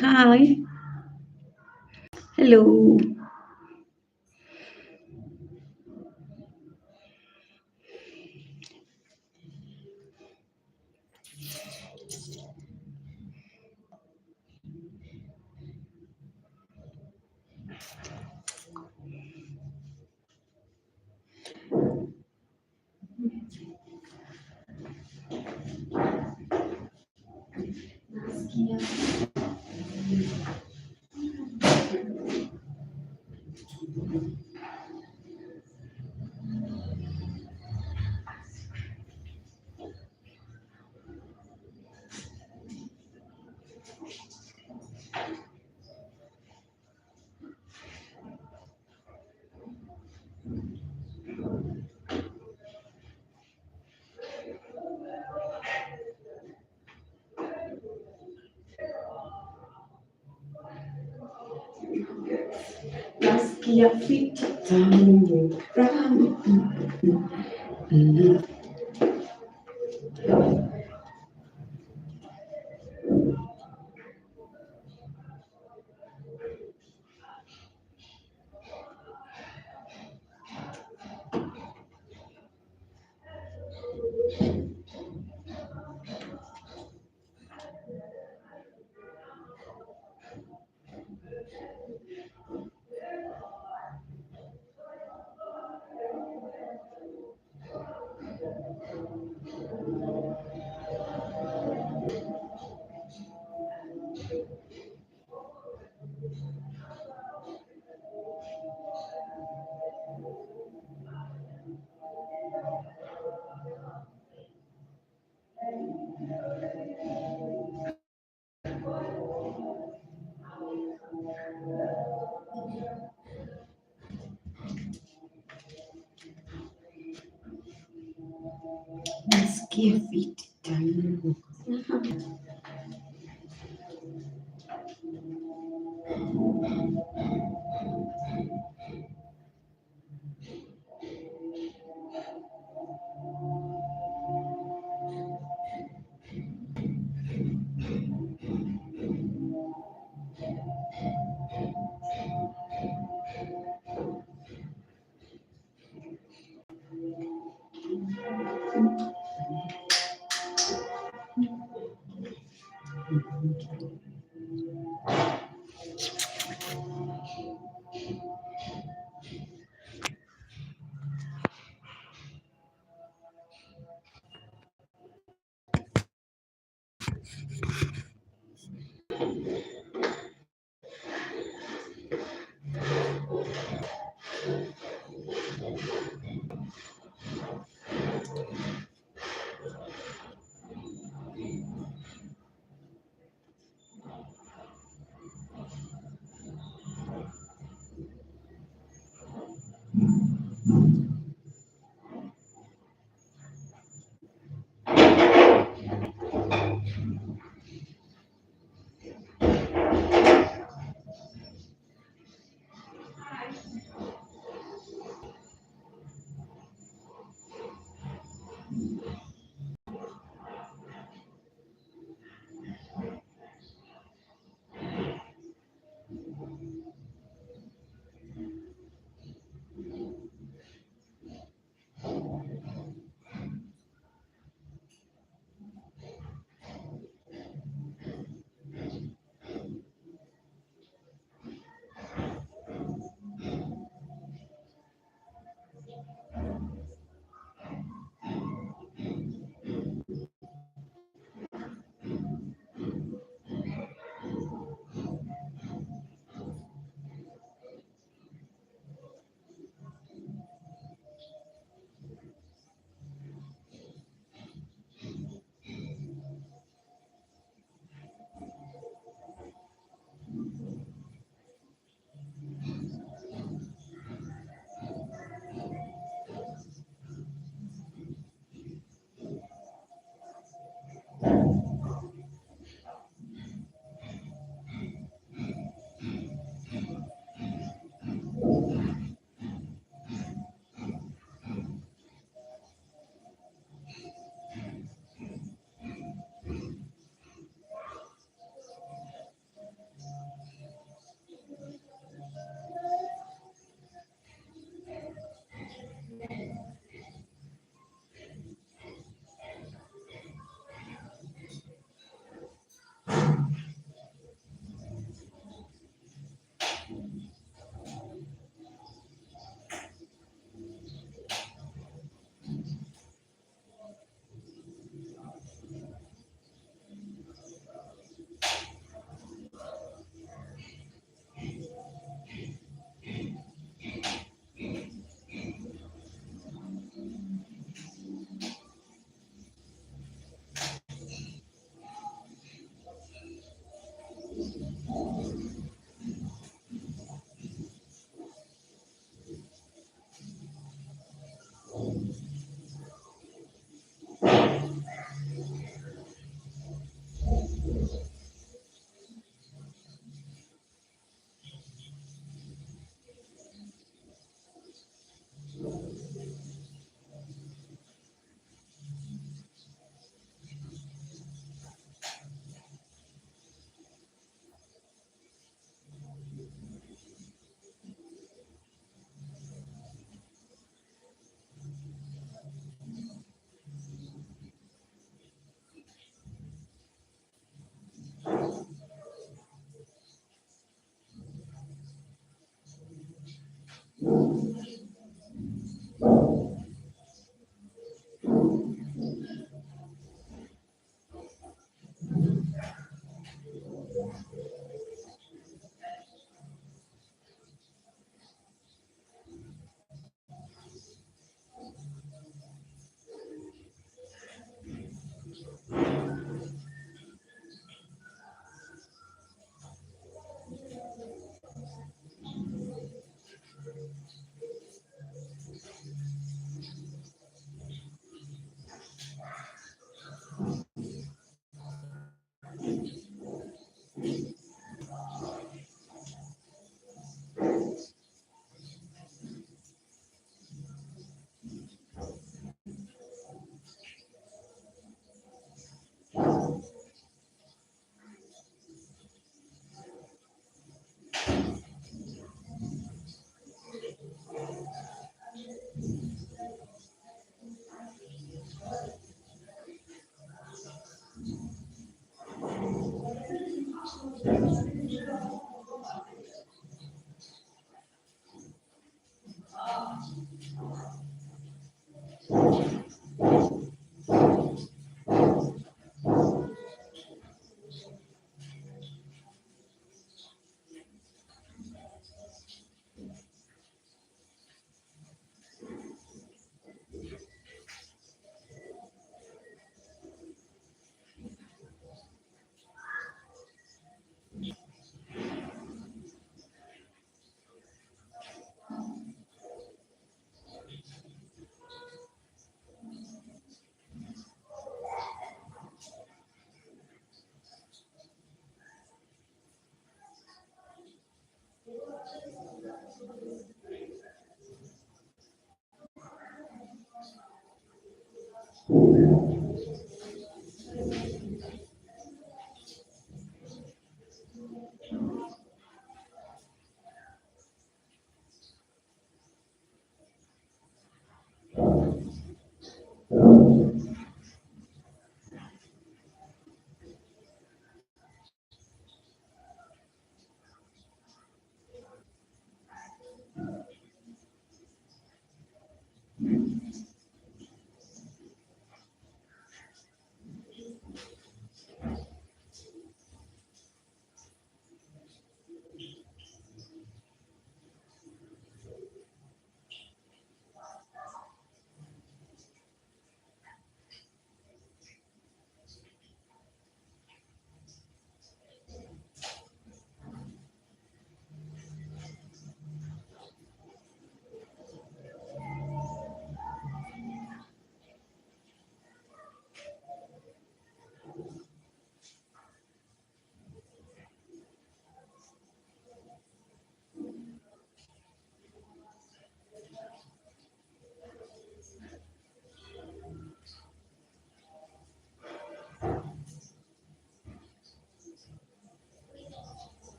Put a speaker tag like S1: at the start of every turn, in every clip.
S1: Hi. Hello. Nasikia fiti tangu rami. Nasikia fiti tangu.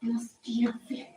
S1: Nasikia vipi?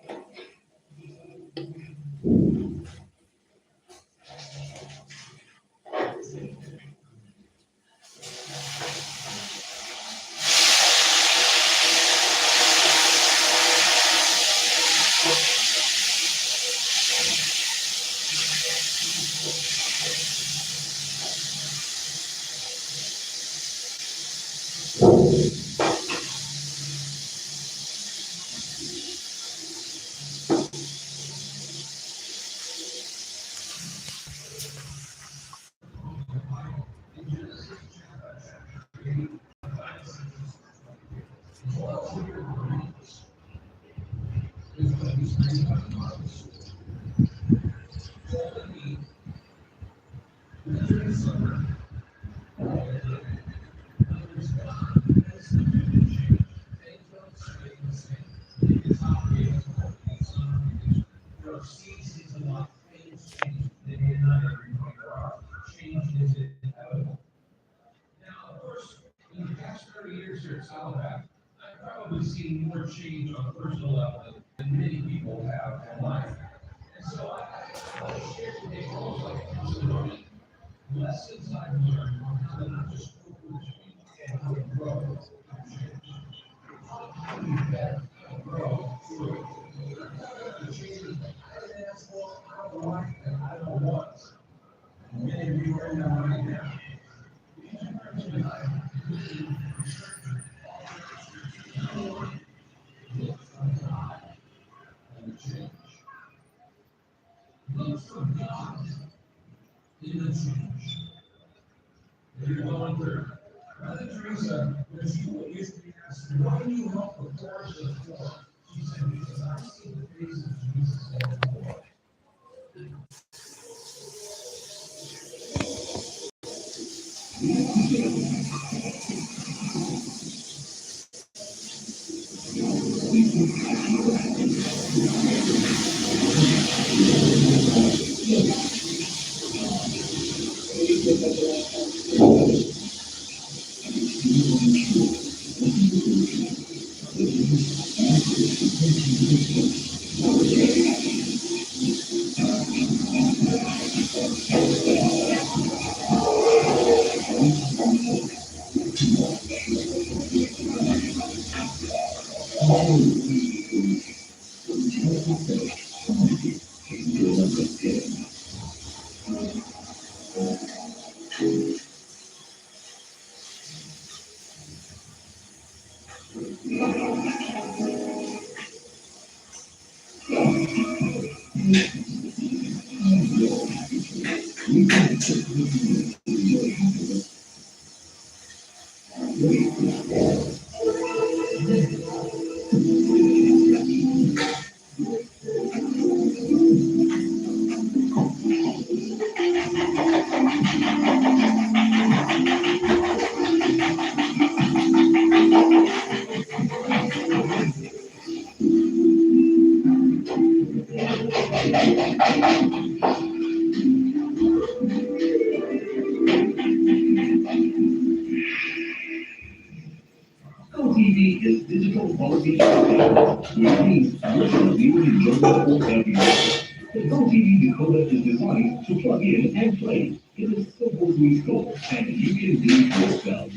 S2: OTV is digital quality which means you should be enjoyable every day. The GoTV decoder is designed to plug in and play. It is simple to install, and you can do it yourself.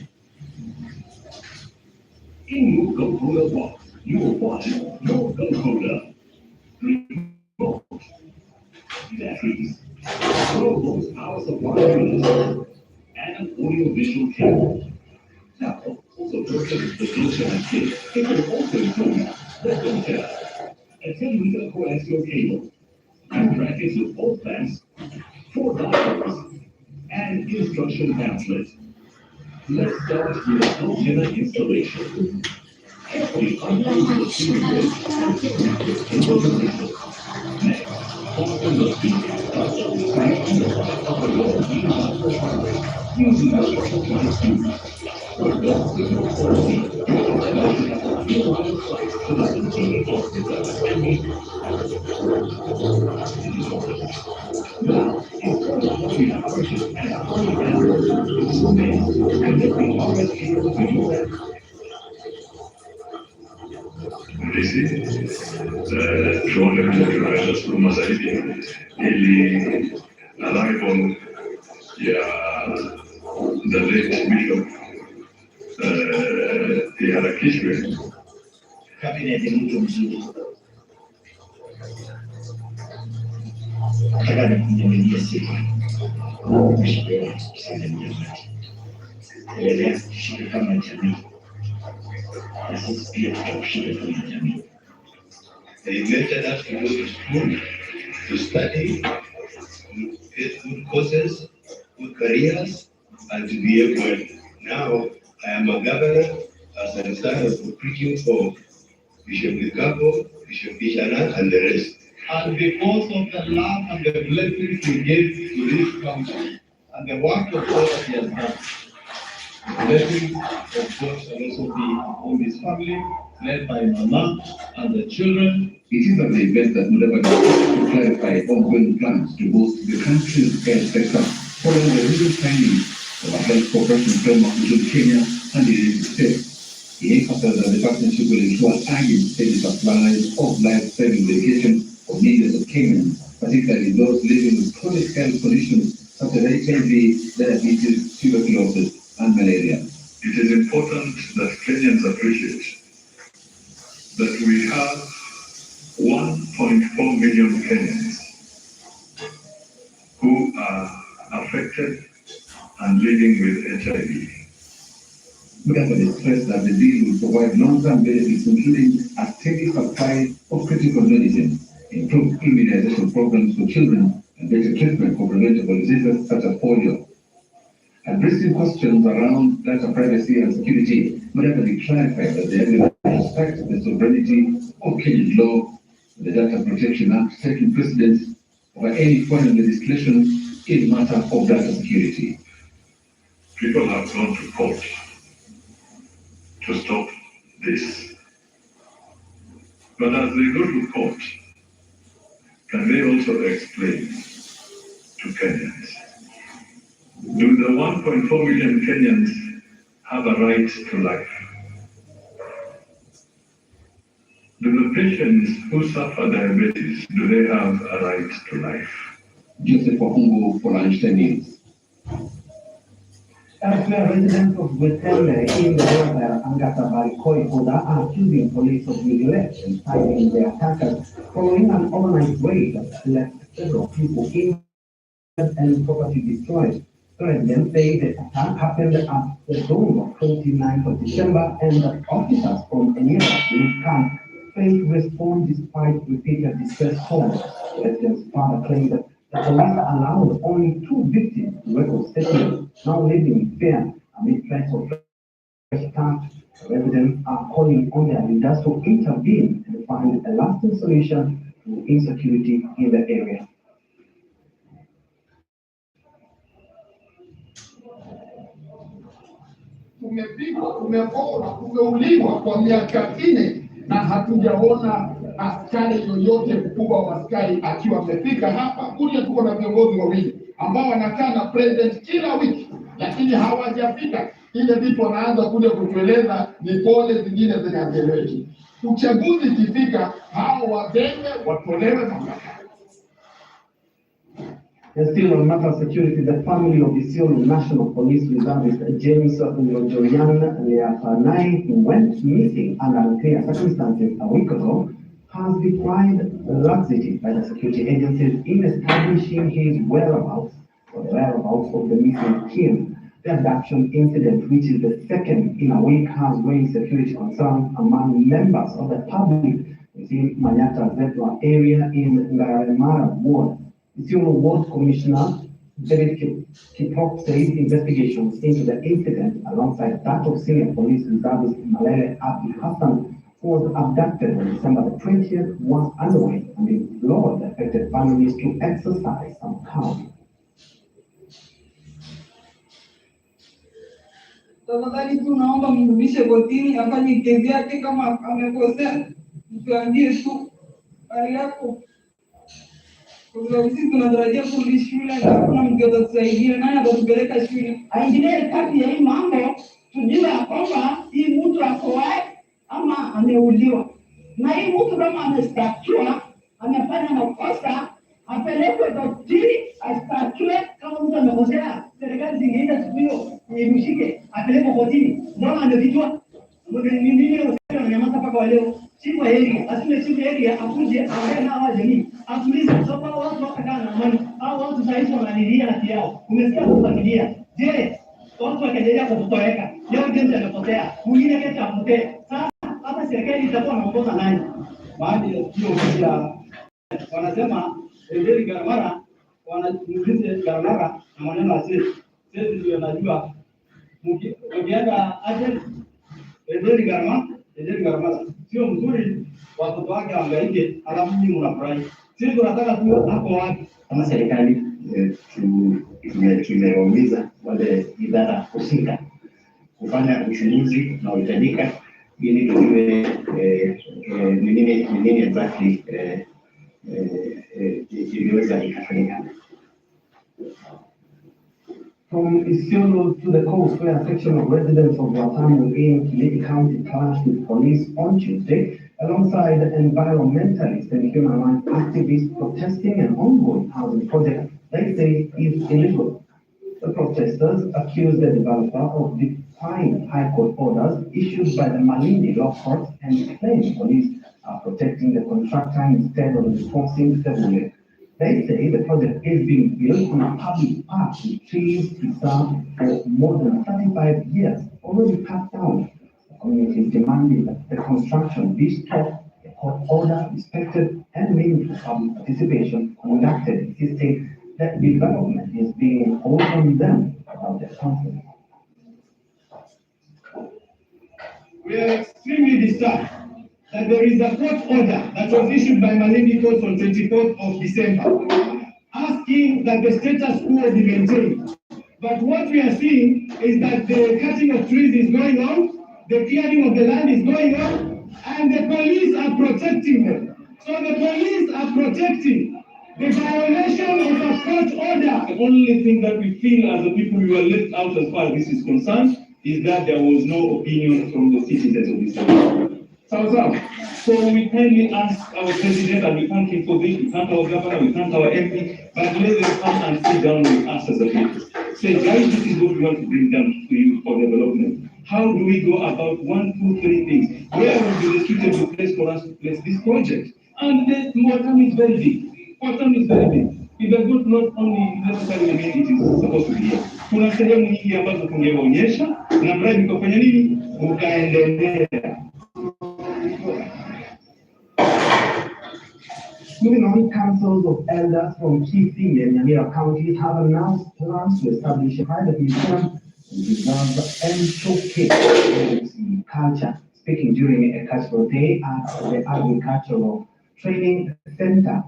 S2: In your GoCoder box, you will find your GoCoder, remote, batteries, Roblox power supply unit, and an audio-visual cable. Now, also purchase the Bluetooth kit. It will also include the Bluetooth, a 10-meter coaxial cable, and brackets with all fans, 4 dials, and instruction pamphlet. Let's start with the antenna installation. Carefully unclose the series and connect it to the installation. Next, open the speaker. Connect the back of the wall using the electronic fuse. For best signal quality, you can connect your line sight to the TV box and meter. Now, install the volume purchase and volume amp. Then, connect the RS cable to your
S3: شغل الجوال الصومة زايدة اللي الآيفون يا دليت بيشوف يحركيش
S2: Gabinete muito mzuri. Nataka nikumwambie sifa. Mheshimiwa Said Mjamati. Endelea kushika kama jamii. Na sisi pia tutakushika kama jamii.
S4: They invited us to go to school, to study, to get good courses, good careers, and to be a friend. Now, I am a governor as a son of preaching for Bishop Bikapo, Bishop Bishana, and the rest. And because of the love and the blessings we gave to this country, and the work of God that he has done, the blessings of God shall also be on his family, led by Mama and the children.
S2: It is an event that would ever to clarify ongoing plans to boost the country's health sector following the recent signing of a health cooperation framework between Kenya and the United States. He emphasized that the partnership will ensure urgent steady supplies of life-saving medication for millions of Kenyans, particularly those living with chronic health conditions such as HIV, diabetes, tuberculosis, and malaria.
S3: It is important that Kenyans appreciate that we have 1.4 million Kenyans who are affected and living with HIV.
S2: Mugabe stressed that the deal will provide long-term benefits, including a steady supply of critical medicines, improved immunization programs for children, and better treatment for preventable diseases such as polio. Addressing questions around data privacy and security, Mugabe clarified that the agreement respects the sovereignty of Kenyan law, the Data Protection Act taking precedence over any foreign legislation in matter of data security.
S3: People have gone to court to stop this. But as they go to court, can they also explain to Kenyans? Do the 1.4 million Kenyans have a right to life? Do the patients who suffer diabetes, do they have a right to life?
S2: Joseph Wakungu for Lunchtime News.
S5: Elsewhere, residents of Wetende in the Delta Angata Barikoi Oda are accusing police of neglect and fighting the attackers following an overnight raid that left several people injured and property destroyed. Residents say the attack happened at the dawn of 29th of December and that officers from a nearby camp failed to respond despite repeated distress calls. Residents further claim that The police allowed only 2 victims to record statements, now living in fear amid threats of fresh attacks. Residents are calling on their leaders to intervene and find a lasting solution to insecurity in the area.
S6: Tumepigwa, tumepona, tumeuliwa kwa miaka 4 na hatujaona askari yoyote mkubwa wa askari akiwa amefika hapa. Kuja tuko na viongozi wawili ambao wanakaa na president kila wiki, lakini hawajafika. Ile vitu wanaanza kuja kutueleza ni pole zingine zinaeleweki. Uchaguzi ikifika, hao wazembe watolewe mamlaka.
S5: And still on matter of security, the family of Isiolo National Police Reservist James Njorian Leapanai, who went missing under unclear circumstances a week ago, has defied laxity by the security agencies in establishing his whereabouts or the whereabouts of the missing king. The abduction incident, which is the second in a week, has raised security concerns among members of the public within Manyata Zetwa area in Ngaremara Ward. Isiolo Ward Commissioner David Kiprop said investigations into the incident, alongside that of senior police reservist Malere Abdi Hassan, who was abducted on December the 20th, was underway and implored the affected families to exercise some calm.
S7: Tafadhali tunaomba mrudishe kotini afanye kesi yake, kama amekosea mtuambie tu hali yako. Kwa sababu sisi tunatarajia kurudi shule na hakuna mtu atatusaidia. Nani atatupeleka shule?
S8: Aingilie kati ya hii mambo, tujue kwamba hii mtu ako wapi ama ameuliwa. Na hii mtu kama amestakiwa, amefanya makosa, apelekwe kotini, astakiwe. Kama mtu amekosea, serikali zingine siku hiyo imshike, apelekwe kotini. Mbona amevitwa? Mimi unanyamaza mpaka leo. Siku heri, siku heri akuje aongee na wao jamii. Atulize sababu watu wakakaa na amani. Hao watu sasa wanalilia haki yao. Umesikia kufuatilia. Je, watu wakaendelea kutoweka. Leo James amepotea. Mwingine kesho apotee. Sasa hata serikali itakuwa inaongoza nani?
S9: Baada ya hiyo pia wanasema Ederi Garamara, wanamuuliza Garamara na maneno ya sisi ndio najua ukienda aje Ederi Garamara sio mzuri, watoto wake wangaike, alafu mimi mnafurahi. Sisi tunataka tu hapo wapi
S4: kama serikali tumewauliza wale idara husika kufanya uchunguzi na uhitajika ili tujue ni nini exactly iliweza ikafanyika.
S5: From Isiolo to the coast, where a section of residents of Watamu in Kilifi County clashed with police on Tuesday, alongside environmentalists and human rights activists protesting an ongoing housing project they say is illegal. The protesters accused the developer of defying High Court orders issued by the Malindi Law Court and claim police are protecting the contractor instead of enforcing the ruling. They say the project is being built on a public park with trees preserved for more than 35 years, already cut down. The community is demanding that the construction be stopped, the court order respected, and meaningful public participation conducted, insisting that development is being imposed on them without their consent.
S6: We are extremely disturbed that there is a court order that was issued by Malindi Court on 24th of December, asking that the status quo be maintained. But what we are seeing is that the cutting of trees is going on, the clearing of the land is going on, and the police are protecting them. So the police are protecting the violation of a court order.
S2: The only thing that we feel as the people who were left out as far as this is concerned is that there was no opinion from the citizens of this area. So we kindly ask our president, and we thank him for this, we thank our governor, we thank our MP, but let them come and sit down with us as a people. Say, guys, this is what we want to bring down to you for development. How do we go about 1, 2, 3 things? Where will be the suitable place for us to place this project? And the Watamu is very big. Watamu is very big. If a good not only necessarily mean it is supposed to be here. Kuna sehemu nyingi ambazo tungeonyesha na mradi ukafanya nini? Ukaendelea.
S5: Moving on, councils of elders from Kisii and Nyamira counties have announced plans to establish a private museum and preserve and showcase culture. Speaking during a cultural day at the Agricultural Training Center,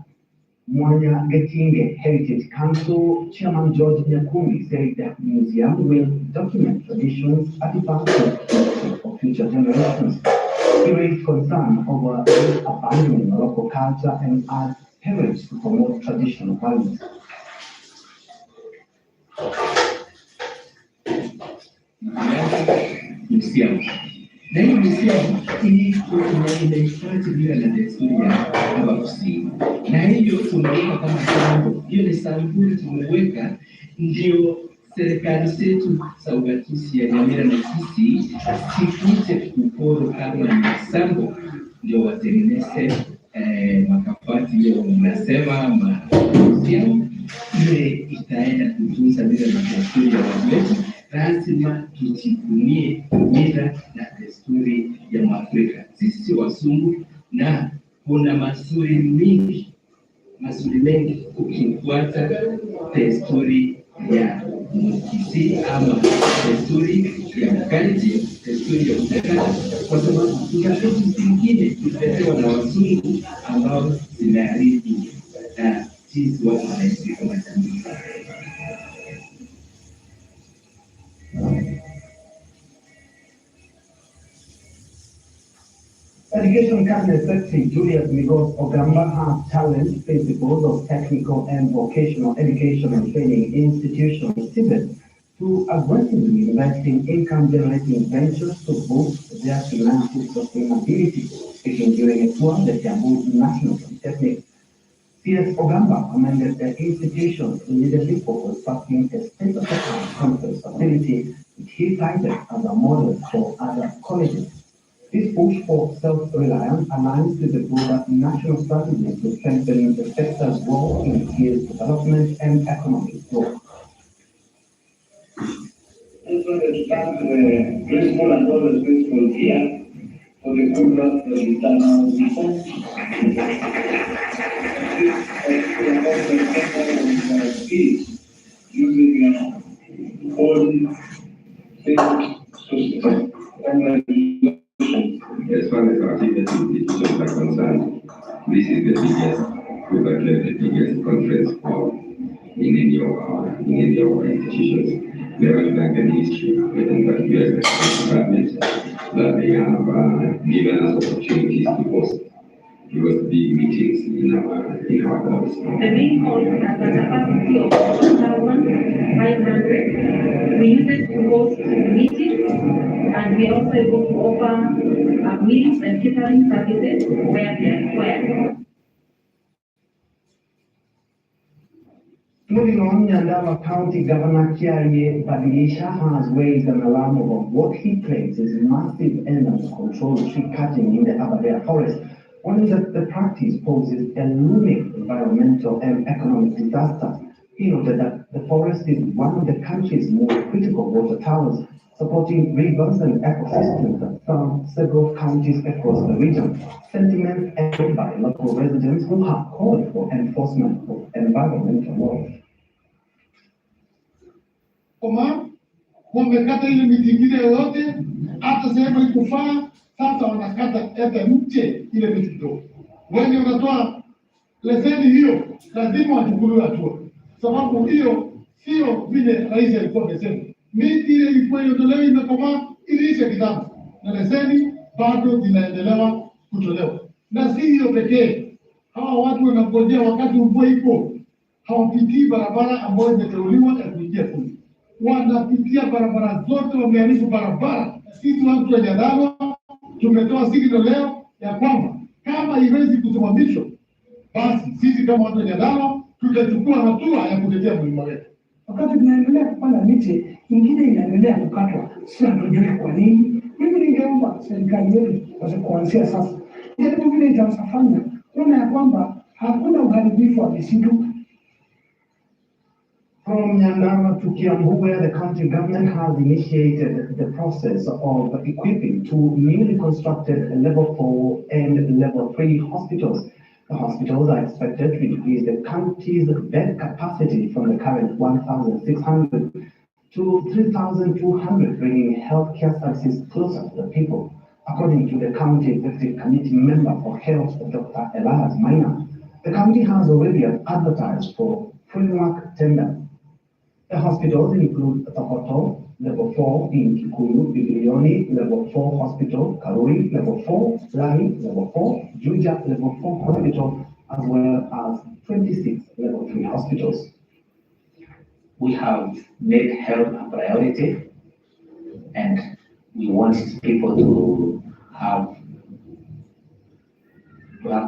S5: Mwanya Getinge Heritage Council Chairman George Nyakundi said the museum will document traditions, artifacts, and for future generations. He raised concern over abandoning local culture and art heritage to promote traditional values.
S10: Museum. Na hii museum hii inahifadhi mila na desturi ya Abakusini, na hiyo tumeweka kama sambo. Hiyo ni sambuli tumeweka, ndio serikali zetu za ugatuzi ya Nyamira na Kisii sikuje kuporo kama ni sambo, ndio watengeneze makafati hiyo mnasema museum ile itaenda kutunza mila na desturi ya watu wetu. Lazima tujivunie mila na desturi ya Mwafrika, sisi wazungu, na kuna mazuri mengi ukifuata desturi ya Mkisii ama desturi ya Mkalenjin, desturi ya Mtakata, kwa sababu kuna vitu zingine tulipewa na wazungu ambao zinaharibu jinsi watu wanaishi kama jamii.
S5: Education Cabinet Secretary Julius Migos Ogamba has challenged principals of technical and vocational education and training institutions to aggressively invest in income-generating ventures to boost their financial sustainability. Speaking during a tour at the Kiambu National Polytechnic, CS Ogamba commended the institutions immediately for constructing a state-of-the-art conference facility, which he cited as a model for other colleges. This push for self-reliance aligns with the broader national strategy to strengthen the sector's role in skills development and economic growth.
S11: I just wanted to thank the principal and all the principals here for the good work that we've done now before. Using own things
S12: as far as our teachers institutions are concerned, this is the biggest, the biggest conference hall in any of our institutions. We have done the history within that we have department that they have given us opportunities to host big meetings in our halls.
S13: The main hall has a capacity of 1,500. We use it to host meetings, and we are also able to offer meals and catering services where they are required.
S5: Moving on, Nyandarua County Governor Kiarie Badilisha has raised an alarm over what he claims is massive animal control tree cutting in the Aberdare forest, warning that the practice poses a looming environmental and economic disaster. He noted that the forest is one of the country's most critical water towers, supporting rivers and ecosystems that serve several counties across the region. Sentiments echoed by local residents who have called for enforcement of environmental laws.
S6: Wamekata ile miti ingine yote, hata sehemu ilikufaa, sasa wanakata hata nje ile miti kidogo. Wenye wanatoa leseni hiyo, lazima wachukuliwe hatua, sababu hiyo sio vile rais alikuwa amesema. Miti ile ilikuwa iondolewa imekomaa, iliisha kitambo, na leseni bado zinaendelewa kutolewa. Na si hiyo pekee, hawa watu wanangojea wakati mvua ipo, hawapitii barabara ambayo imeteuliwa ya kuingia kule. Wanapitia barabara zote, wameharibu barabara. Sisi watu wa Nyandarua tumetoa signal leo ya kwamba kama iwezi kusimamishwa, basi sisi kama watu wa Nyandarua tutachukua hatua ya kutetea mlima wetu.
S14: Wakati tunaendelea kupanda miti, ingine inaendelea kukatwa, sisi hatujui kwa nini. Mimi ningeomba serikali yetu kuanzia sasa, jaribu vile itafanya kuona ya kwamba hakuna uharibifu wa misitu.
S5: From Nyandarua to Kiambu, where the county government has initiated the process of equipping two newly constructed level 4 and level 3 hospitals. The hospitals are expected to increase the county's bed capacity from the current 1,600 to 3,200, bringing healthcare services closer to the people, according to the County Executive Committee member for Health, Dr. Elias Maina. The county has already advertised for framework tender. The hospitals include Tokoto, Level 4 in Kikuyu, Biglioni, Level 4 Hospital, Karuri, Level 4, Lahi, Level 4, Juja, Level 4 Hospital, as well as 26 Level 3 hospitals.
S15: We have made health a priority, and we want people to have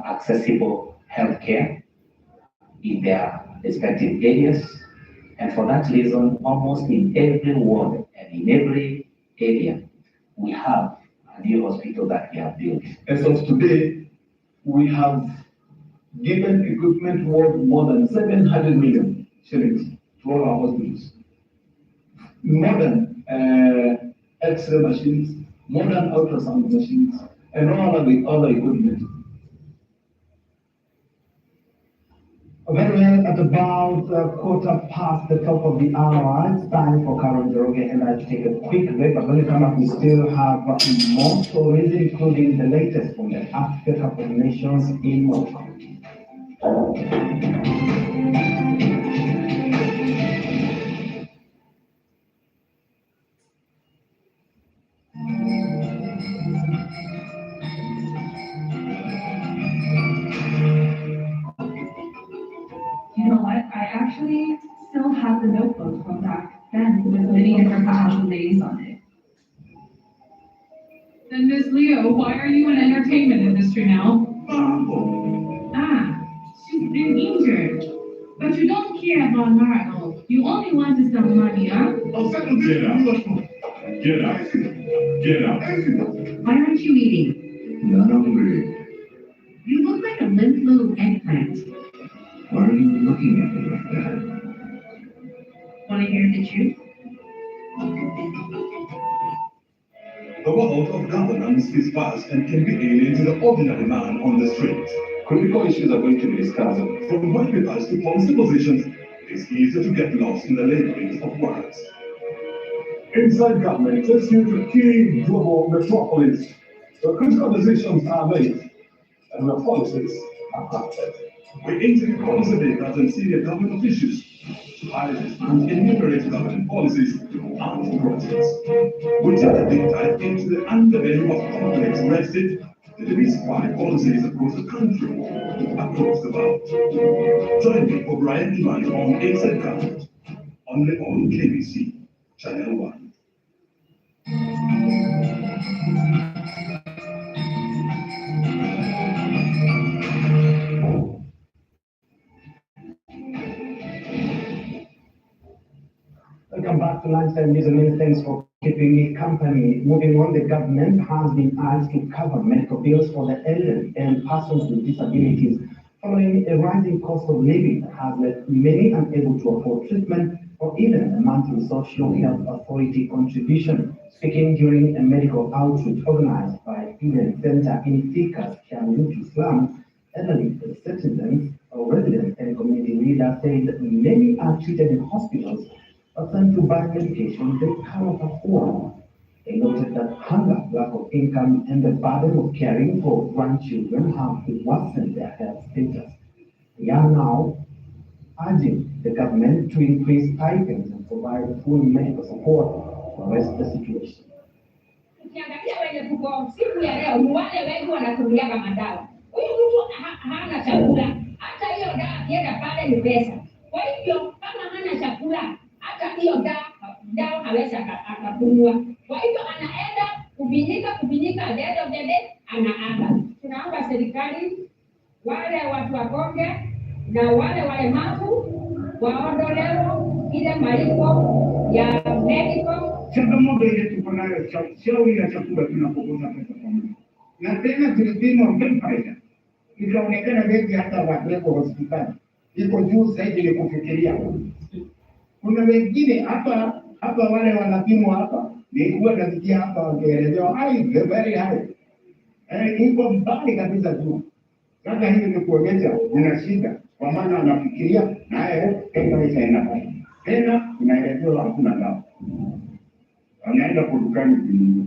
S15: accessible health care in their respective areas. And for that reason, almost in every ward and in every area, we have a new hospital that we have built.
S16: As of today, we have given equipment worth more than 700 million shillings to all our hospitals. Modern X-ray machines, modern ultrasound machines, and all of the other equipment.
S5: Very well, at about 1/4 the top of the hour, it's time for Karen Njoroge and I to take a quick break. But when we come back, we still have more stories, including the latest from the Africa Cup of Nations in Morocco.
S13: You know what? I actually still have the notebook from back then with many different potential days on it.
S17: Then Ms. Leo, why are you in entertainment industry now?
S2: Ah, she's been injured. But you don't care about her at all. You only want to sell money, huh?
S3: Oh, get out. Get out. Get out.
S2: Why aren't you eating?
S12: Not hungry.
S2: You look like a limp little eggplant.
S12: Why are you looking at me like that?
S2: Want to hear the truth?
S3: The world of governance is vast and can be alien to the ordinary man on the street. Critical issues are going to be discussed. From white papers to policy positions, it's easy to get lost in the labyrinth of words. Inside government takes you to key global metropolis, where critical decisions are made and where policies are crafted. We interview policymakers and senior government officials to highlight and enumerate government policies and projects. We take a deep dive into the underbelly of complex red tape that require policies across the country, across the world. Join me for Brian Imani on Inside Government, only on KBC, Channel 1.
S5: Welcome back to Lunchtime News, and many thanks for keeping me company. Moving on, the government has been asked to cover medical bills for the elderly and persons with disabilities following a rising cost of living that has left many unable to afford treatment or even a monthly social health authority contribution. Speaking during a medical outreach organized by Eden Center in Thika, Kiamutu Slum, elderly citizens, residents, and community leaders said that many are treated in hospitals but sent to buy medication they cannot afford. They noted that hunger, lack of income, and the burden of caring for grandchildren have worsened their health status. They are now urging the government to increase stipends and provide full medical support to arrest the situation.
S8: Ukiangalia wenye tuko siku ya leo ni wale wengi wanatumiaga madawa. Huyu mtu hana chakula, hata hiyo dawa akienda pale ni pesa. Kwa hivyo kama hana chakula, hata hiyo dawa hawezi akakunua. Kwa hivyo anaenda kubinyika, at the end of the day anaaga. Tunaomba serikali, wale watu wagonge na wale walemavu waondolewe ile malipo ya medical.
S14: Changamoto ile tuko nayo shauri ya chakula tunapokosa pesa kwa mwezi. Na tena tulipimwa temperature. Ikaonekana wengi hata wapelekwa hospitali. Iko juu zaidi ni kufikiria. Kuna wengine hapa wale wanapimwa hapa. Nilikuwa nasikia hapa wakielezewa very high. Iko mbali kabisa juu.
S18: Sasa hivi ni kuonyesha nina shida, kwa maana anafikiria naye Kenya itaenda pale tena, inaelezewa hakuna dawa, anaenda kwa dukani kununua,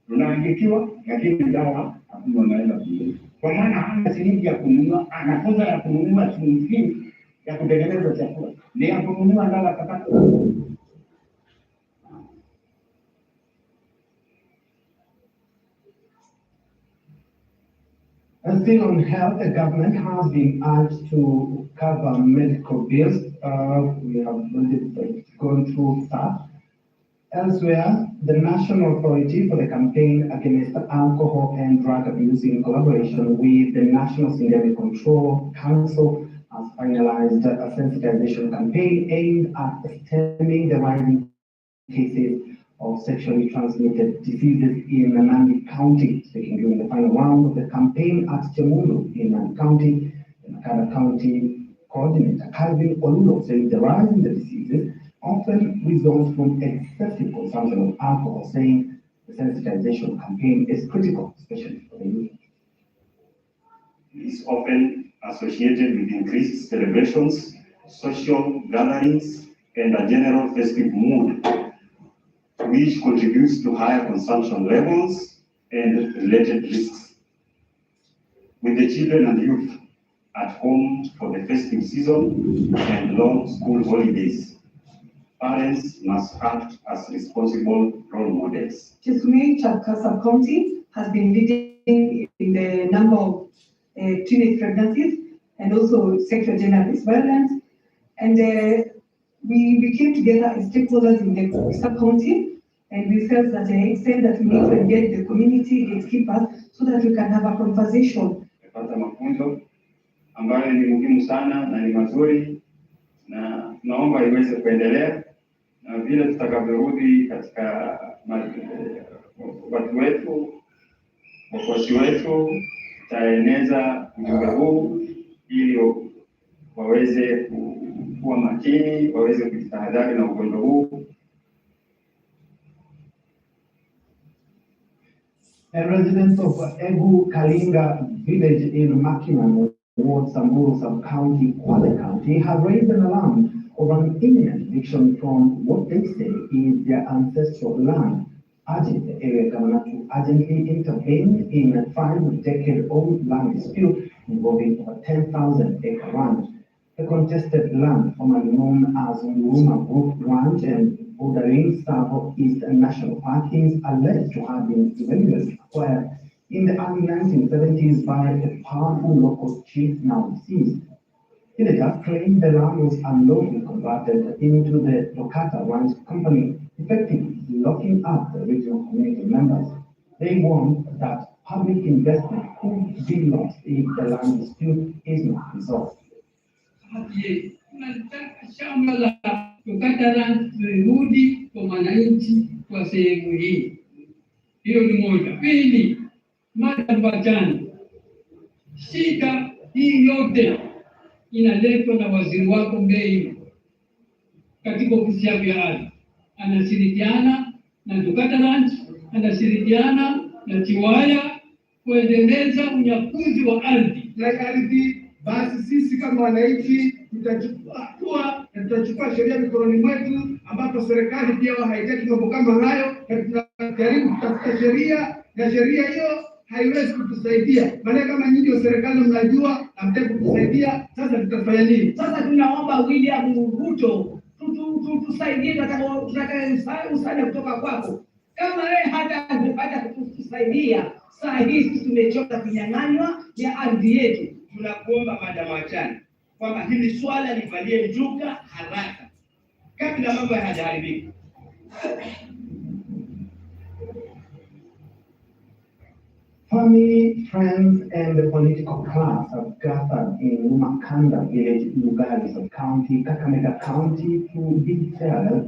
S18: tunaandikiwa lakini dawa hakuna, anaenda kununua kwa maana hana shilingi ya kununua, anakosa ya kununua shilingi ya kutengeneza chakula, ni ya kununua dawa takata.
S5: And still on health, the government has been urged to cover medical bills. We have already gone through that. Elsewhere, the National Authority for the Campaign Against Alcohol and Drug Abuse, in collaboration with the National Syndemic Control Council, has finalized a sensitization campaign aimed at stemming the rising cases of sexually transmitted diseases in Nandi County. Speaking during the final round of the campaign at Chemundu in Nandi County, the Nakada County Coordinator Calvin Olulo said the rise in the diseases often results from excessive consumption of alcohol, saying the sensitization campaign is critical, especially for the youth.
S19: It is often associated with increased celebrations, social gatherings, and a general festive mood, which contributes to higher consumption levels and related risks. With the children and youth at home for the festive season and long school holidays, parents must act as responsible role models.
S7: Chisumi Chalkasa County has been leading in the number of teenage pregnancies and also sexual gender violence. And we came together as stakeholders in the sub-county, and we felt that the extent that we need to engage the community gatekeepers so that we can have a conversation.
S18: Kupata mafunzo ambayo ni muhimu sana na ni mazuri, na naomba iweze kuendelea, na vile tutakavyorudi katika watu wetu, wafuasi wetu, tutaeneza ujumbe huu ili waweze kuwa makini, waweze kujitahadhari na ugonjwa huu.
S5: A resident of Egu Kalinga village in Makiman, Ward Samburu Sub-County, Kwale County, have raised an alarm over an imminent eviction from what they say is their ancestral land, urging the area governor to urgently intervene in a 5-decade-old land dispute involving over 10,000 acre ranch. The contested land, formerly known as Nguruma Group Ranch and bordering Savo East National Park, is alleged to have been illegally acquired in the early 1970s by a powerful local chief now deceased. Villagers claim the land was unlawfully converted into the Lokata Ranch Company, effectively locking up the regional community members. They warn that public investment could be lost if the land dispute is not resolved.
S20: Tunataka shamba la Lokata Ranch lirudi kwa wananchi kwa sehemu hii. Hiyo ni moja. Pili, Madam Bachani, shida hii yote inaletwa na waziri wako Mbei katika ofisi yake ya ardhi. Anashirikiana na Lokata Ranch, anashirikiana na Chiwaya kuendeleza unyakuzi wa ardhi.
S6: Basi sisi kama wananchi tutachukua hatua na tutachukua sheria mikononi mwetu, ambapo serikali pia haitaki mambo kama hayo, na tunajaribu kutafuta sheria, na sheria hiyo haiwezi kutusaidia. Maana kama nyinyi wa serikali mnajua hamtaki kutusaidia, sasa tutafanya nini?
S8: Sasa tunaomba William Ruto tusaidie, tunataka msaada kutoka kwako. Kama wewe hata kutusaidia, saa hii sisi tumechoka kunyang'anywa ya ardhi yetu.
S6: Tunakuomba Madam Bachani kwamba hili swala livalie njuga haraka kabla mambo hayajaribika.
S5: Family, friends, and the political class have gathered in Umakanda village, Lugari Sub-County, Kakamega County, to bid farewell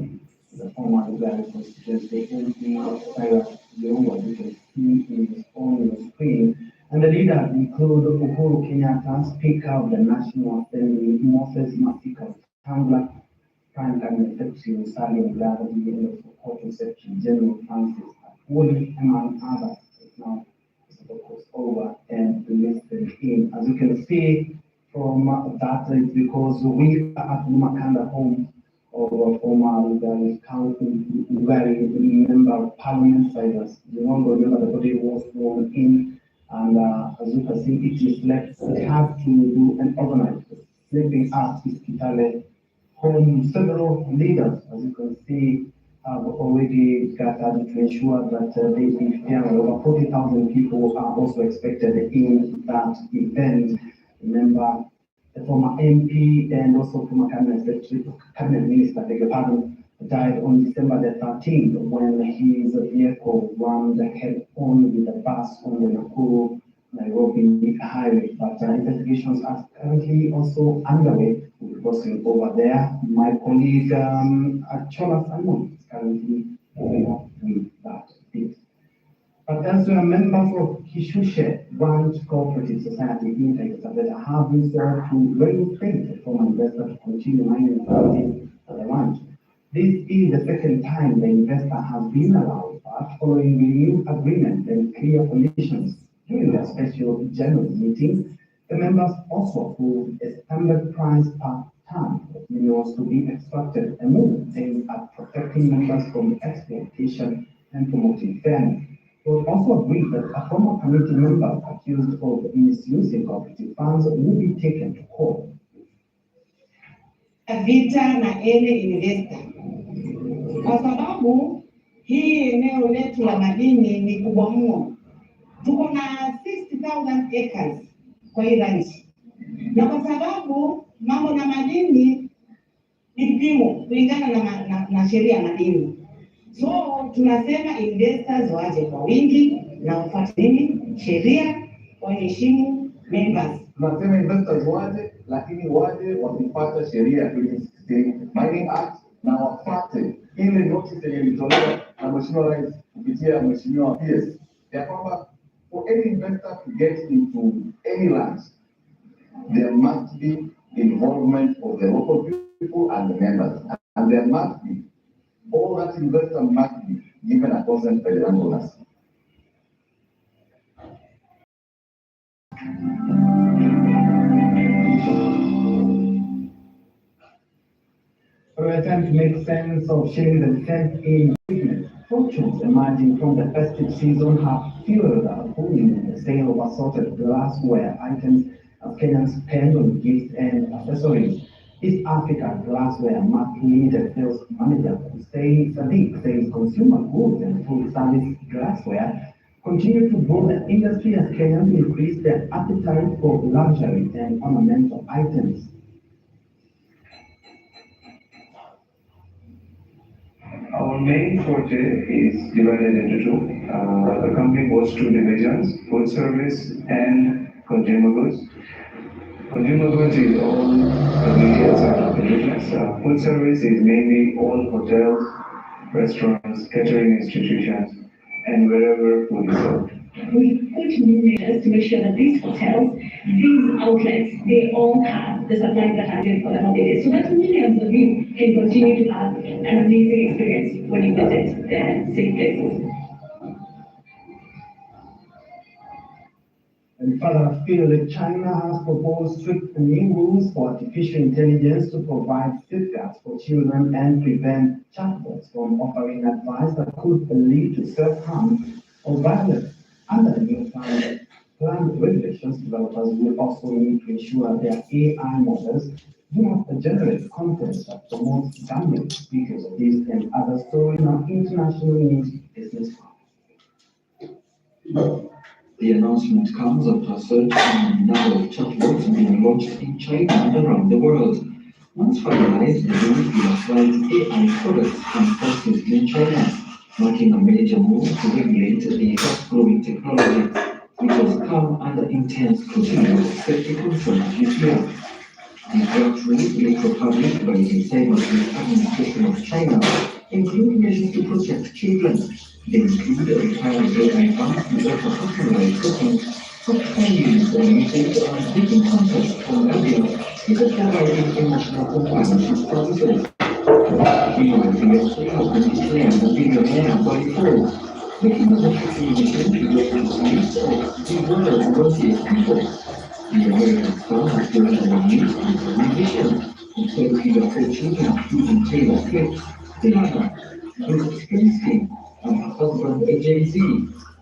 S5: to the former Lugari constituency MP Cyrus Jirongo, which was seen in his own screen. And the leaders include Uhuru Kenyatta, Speaker of the National Assembly, Moses Masika Wetangula, Prime Cabinet Secretary Musalia Mudavadi, and also Court Secretary General Francis Atwoli, among others. Now, focus over and listen in. As you can see from that, it's because we are at Lumakanda home of a former Ugari member of parliament, Cyrus. You remember the body was sworn in, and as you can see, it is left. We have to do an overnight sleeping at Kitale home. Several leaders, as you can see, have already gathered to ensure that they be fair. Over 40,000 people are also expected in that event. Remember, the former MP and also former cabinet minister, beg your pardon, died on December the 13th when his vehicle rammed head-on with a bus on the Nakuru-Nairobi highway. But investigations are currently also underway. We'll be crossing over there. My colleague Chola Simon is currently moving up with that bit. But as members of Kishushe Ranch Cooperative Society in Taita have resolved to reinstate the former investor to continue mining activities at the ranch. This is the second time the investor has been allowed back following renewed agreement and clear conditions. During their special general meeting, the members also approved a standard price per ton of minerals to be extracted, a move aimed at protecting members from exploitation and promoting fairness. It was also agreed that a former committee member accused of misusing cooperative funds will be taken to court.
S8: Vita na ele investor, kwa sababu hii eneo letu la madini ni kubwa mno. Tuko na 60,000 acres kwa hii ranch, na kwa sababu mambo na madini ni vipimo kulingana na sheria ya madini. So tunasema investors waje kwa wingi na wafuate nini sheria, waheshimu members.
S16: Tunasema investors waje, lakini waje wakifuata sheria ya 2016 Mining Act na wafuate ile notice yenye ilitolewa na Mheshimiwa Rais kupitia Mheshimiwa PS ya kwamba for any investor to get into any land, there must be involvement of the local people and the members, and there must be all that investor must be given a consent by the landowners.
S5: We attempt to make sense of sharing the defense in business. Fortunes emerging from the festive season have fueled a boom in the sale of assorted glassware items as Kenyans spend on gifts and accessories. East Africa Glassware Market Limited sales manager Hussein Sadiq says consumer goods and food service glassware continue to grow the industry as Kenyans increase their appetite for luxury and ornamental items.
S21: Our main forte is divided into two. The company boasts two divisions, food service and consumer goods. Consumer goods is all the media side of the business. Food service is mainly all hotels, restaurants, catering institutions, and wherever food is served.
S22: We put new measures to make sure that these hotels, these outlets, they all have the supplies that are needed for the holidays, so that millions of you can continue to have an amazing experience when you visit the same places.
S5: And further afield, China has proposed strict new rules for artificial intelligence to provide safeguards for children and prevent chatbots from offering advice that could lead to self-harm or violence. Under the new planned regulations, developers will also need to ensure their AI models do not generate content that promotes gambling. Details of this and other stories on International News Business.
S23: The announcement comes after a surge in the number of chatbots being launched in China and around the world. Once finalized, the rules will apply to AI products and processed in China, marking a major move to regulate the fast-growing technology, which has come under intense scrutiny of safety concerns this year. The draft rules later published by the Cyberspace Administration of China include measures to protect children. They include requiring AI banks to offer personalized settings, software use or usage, and taking content from media is providing emotional compliance with services. Meanwhile, the USA has been declared a billionaire by Forbes, making us a mission to go to space of the world wealthiest people. The American Star has given our youth a new vision instead of either coaching and choosing Taylor Swift, Rihanna, Bruce Springsteen, and her husband Jay-Z.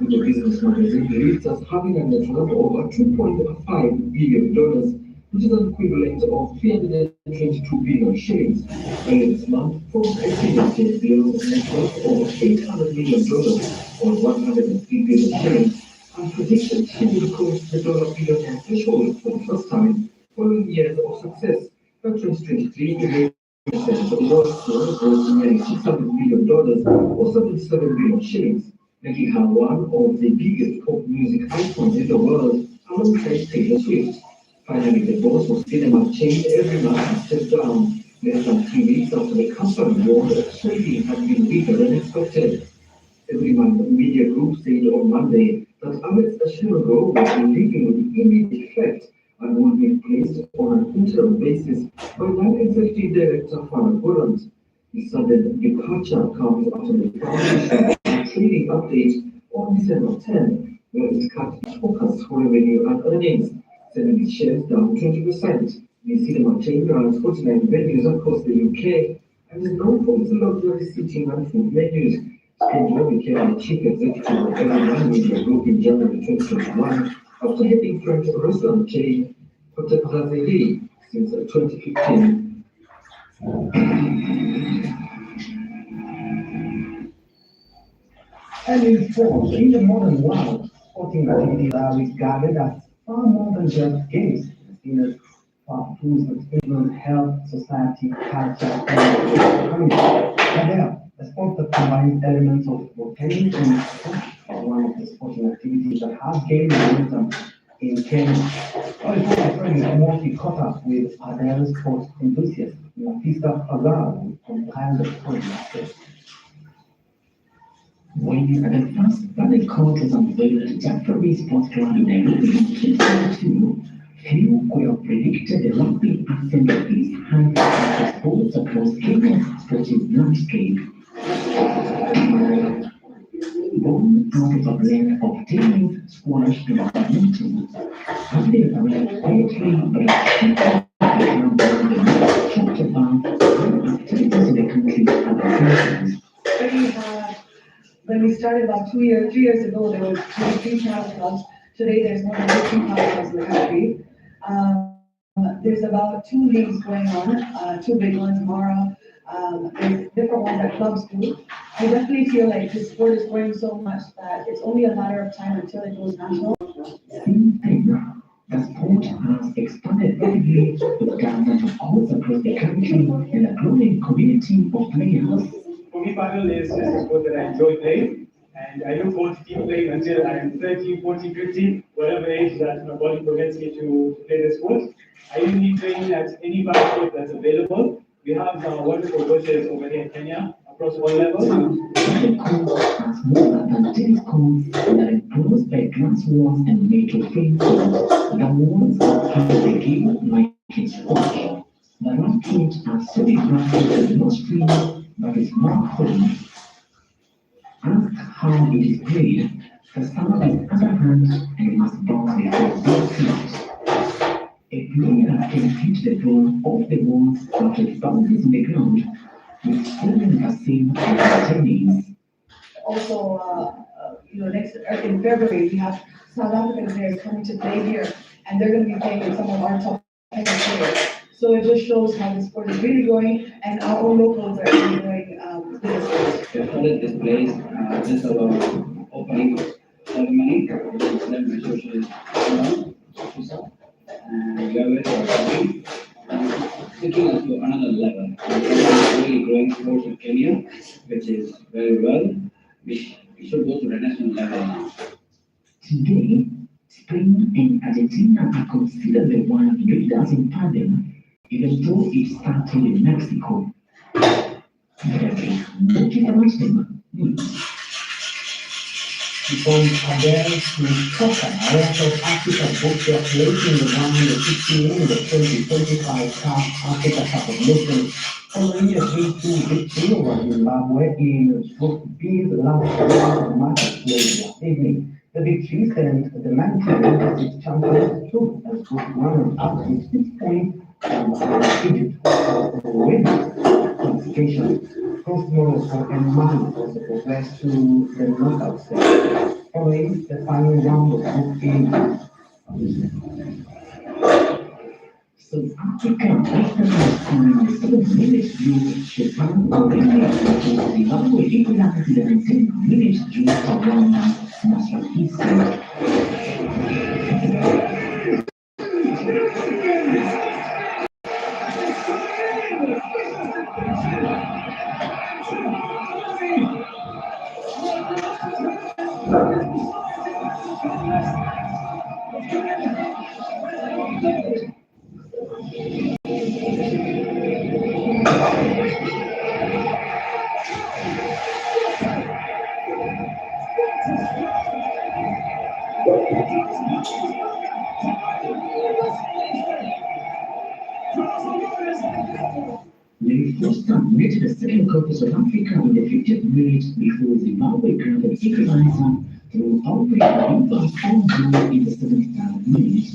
S23: In the business magazine released as having a net worth of over $2.5 billion, which is an equivalent of 322 billion shillings. Earlier this month, Forbes estimated Beyonce's net worth over $800 million, or 103 billion shillings, and predicted she will cross the dollar billionaire threshold for the first time following years of success. By 2023, the the world's worth was nearly $600 million, or 77 billion shillings, making her one of the biggest pop music icons in the world, alongside Taylor Swift. Finally, the boss of cinema chain every month stepped down less than 3 weeks after the company warned that trading had been weaker than expected. Everyman Media Group said on Monday that Alex Ashimogo was leaving with immediate effect and would be placed on an interim basis by non-executive director Farah Burant. The sudden departure comes after the foundation trading update on December 10, where it cut its focus for revenue and earnings, selling its shares down 20%. The cinema chain runs 49 venues across the UK and is known for its luxury seating and food menus. Spindler became the chief executive of Everyman Media Group in January 2021 after heading French restaurant chain Hotel Brasserie since 2015.
S5: And in sports, in the modern world, sporting activities are regarded as far more than just games. Seen as tools that influence health, society, culture, and economy. However, a sport that combines elements of both tennis and squash is one of the sporting activities that has gained momentum in Kenya. Our friend is mostly caught up with other sports enthusiasts. Nafisa Fazal compiled the sporting aspect.
S1: When the first public court was unveiled at Jaffery Sports Club in Nairobi in 2022, few could have predicted the rapid ascent of these high-profile sports across Kenya's sporting landscape. Born out of a blend of tennis, squash, and badminton, and they arrived quietly but achieved become one of the most talked about activities in the country's other nations.
S7: When we started about 3 years ago, there was 23 paddle clubs. Today, there's more than 15 paddle clubs in the country. There's about 2 leagues going on, 2 big ones, Mara. There's different ones that clubs do. I definitely feel like this sport is growing so much that it's only a matter of time until it goes national.
S1: The sport has expanded rapidly with government calls across the country and a growing community of players.
S6: For me, paddle is just a sport that I enjoy playing, and I look forward to keep playing until I am 30, 40, 50, whatever age that my body permits me to play the sport. I usually train at any paddle court that's available. We have wonderful coaches over here in Kenya across all levels.
S1: Paddle courts are smaller than tennis courts that are enclosed by glass walls and metal frames. The walls are the game like in squash. The rackets are semi-rounded with no string, but it's more firm. Ask how it is played. The sound is other hand and it must bounce before both feet. A player can hit the ball off the walls after it bounces on the ground, with scoring the same as tennis.
S7: Also, next in February, we have South African players coming to play here, and they're going to be playing with some of our top players. So it just shows how the sport is really growing, and our own locals are enjoying this sport.
S23: We started this place just about opening ceremony, celebration and we are very happy. Taking us to another level. Really growing sports in Kenya, which is very well. We should go to the national level now.
S1: Today, Spain and Argentina are considered the world leaders in paddle, even though it started in Mexico. What do you watch them?
S5: From Adele to Soccer, areas of Africa booked their place in the round of 16 in the 2025 CAF Africa Cup of Nations, following a 3-2 victory over Zimbabwe in Group B's last round match played last evening. The victory sent the 1996 champions to as Group 1 up with 6 points from Egypt for the win qualification. Coast Morocco and Mali also progressed to the knockout stage, following the final round of Group A. South Africa in the 7 minutes drew Japan to Zimbabwe equalized in the 10 minutes drew around Massachusetts. Larry Foster netted a second goal for South Africa in the 50th minute before Zimbabwe grabbed an equalizer through Aubrey Ayuba's own goal in the 73rd minute.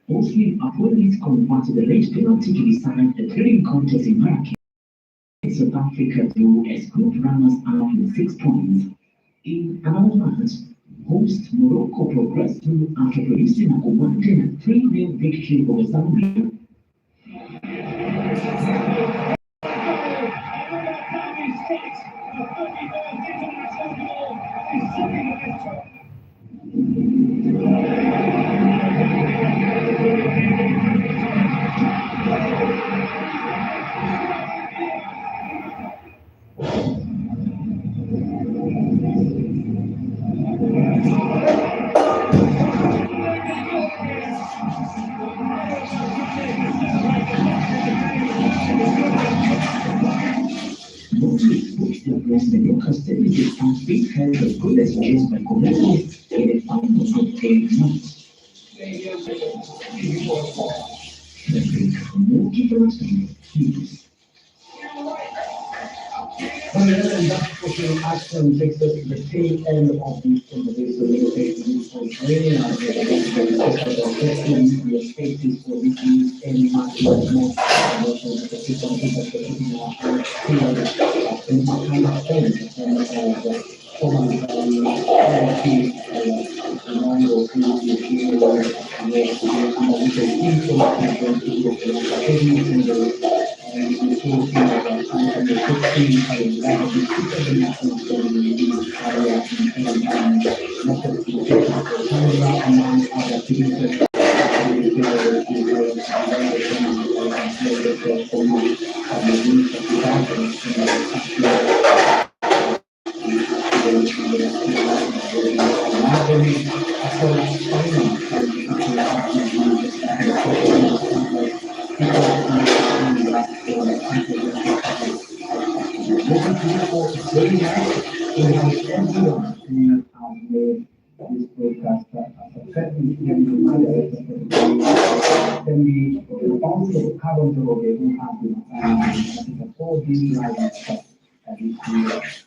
S5: Muslim opponents converted the late penalty to decide the thrilling contest in Marrakech. South Africa drew as group runners up with 6 points. In another match, host Morocco progressed through after producing a commanding 3-0 victory over Zambia. The new custody and being held as good as chased by communities in the final of 8 months. More different news. And that pushing action takes us to the tail end of this conversation. The spaces for this news and much more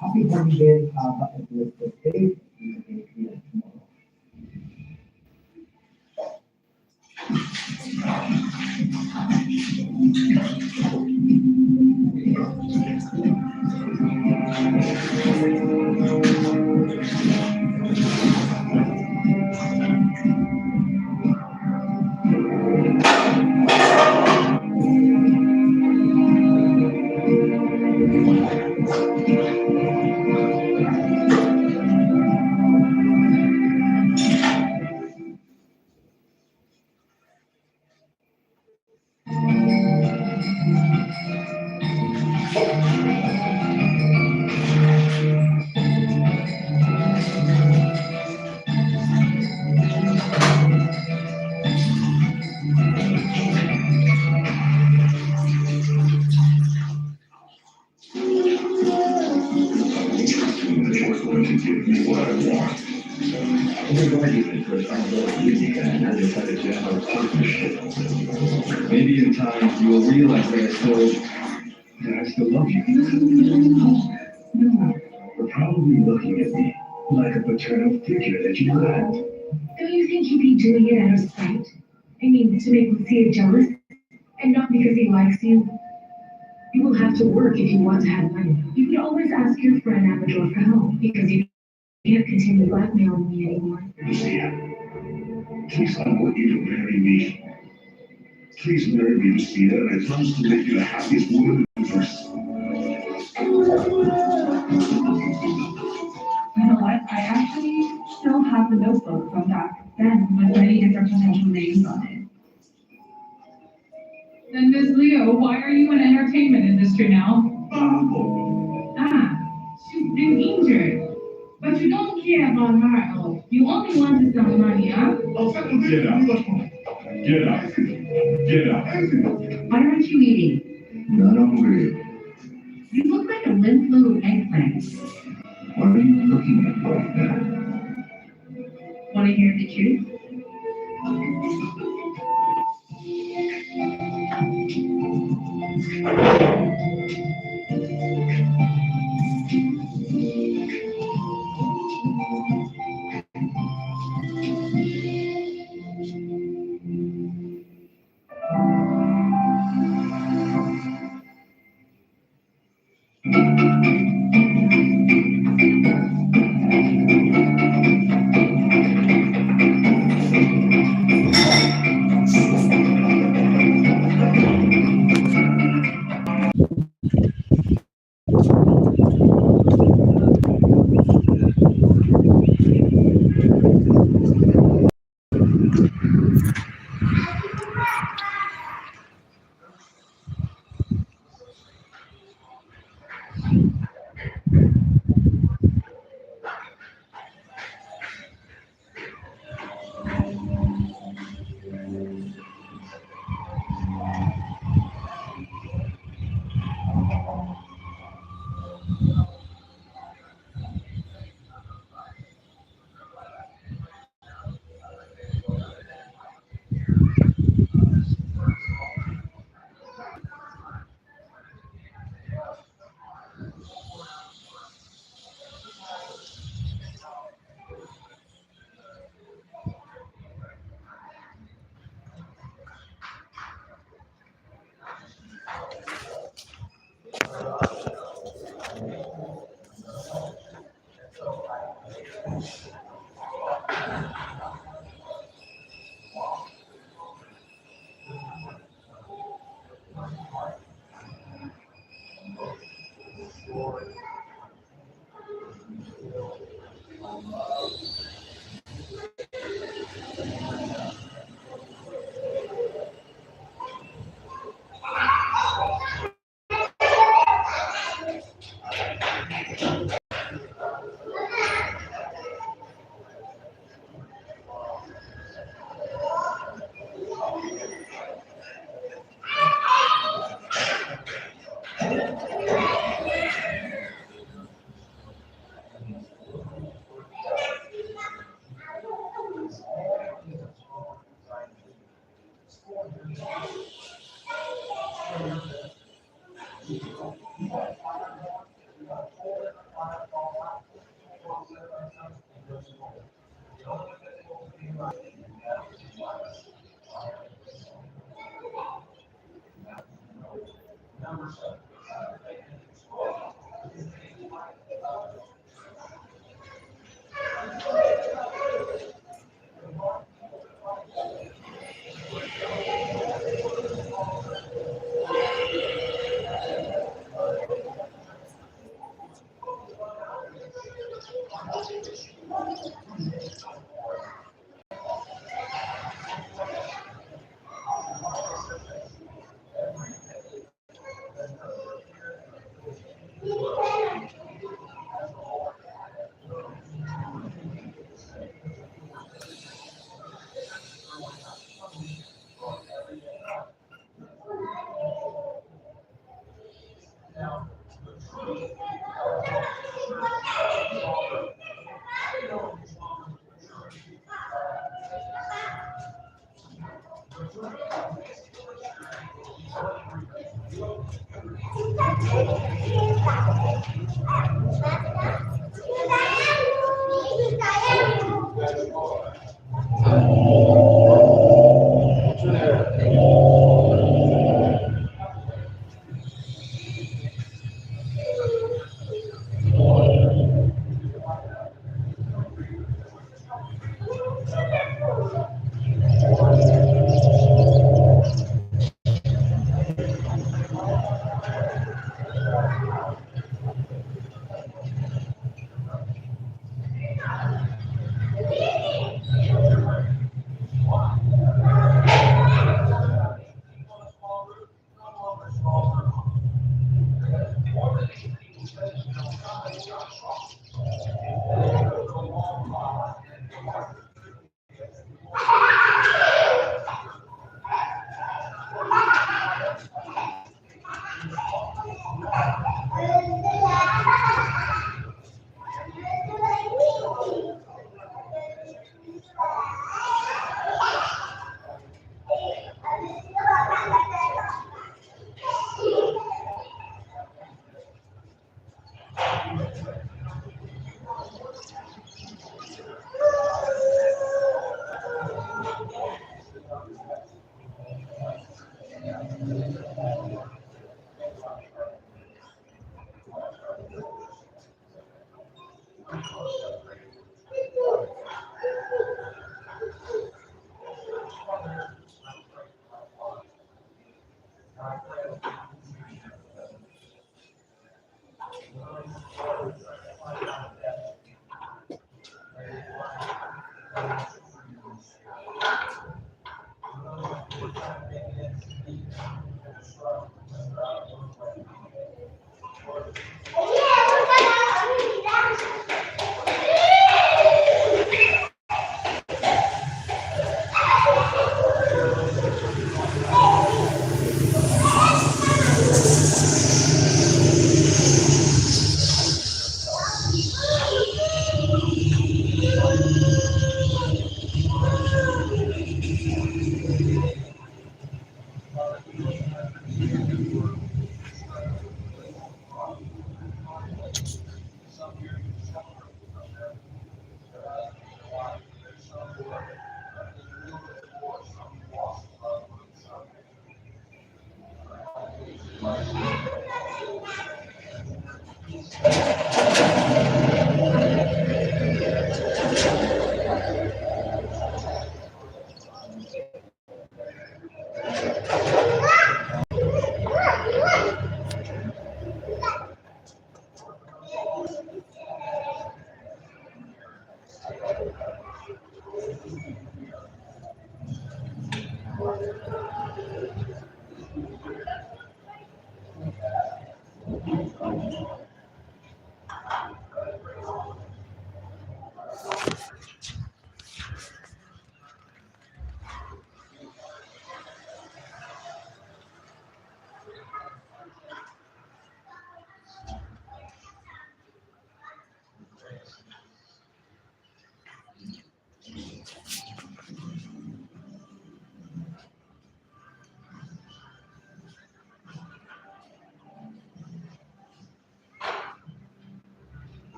S5: Happy holidays, have a blessed day.
S2: You're going to give me what I want. Everybody for Clínica has decided to have a partnership. Maybe in time you will realize that I still love you. No, you're probably looking at me like a paternal figure that you had.
S22: Don't you think he'd be doing it out of spite? I mean, to make Lucia jealous? And not because he likes you? You will have to work if you want to have money. You can always ask your friend Amador for help, because you can't continue blackmailing me anymore.
S2: Lucia, please, I want you to marry me. Please marry me, Lucia, and I promise to make you the happiest woman in the universe.
S17: You know what? I actually still have the notebook from back then with many different potential names on it. Then Ms. Leo, why are you in entertainment industry now?
S22: She's been injured. But you don't care about her at all. You only want some money, huh?
S2: Get out. Get out. Get out.
S22: Why aren't you eating?
S2: Not hungry.
S22: You look like a limp little eggplant.
S2: What are you looking at like that?
S22: Want to hear the truth?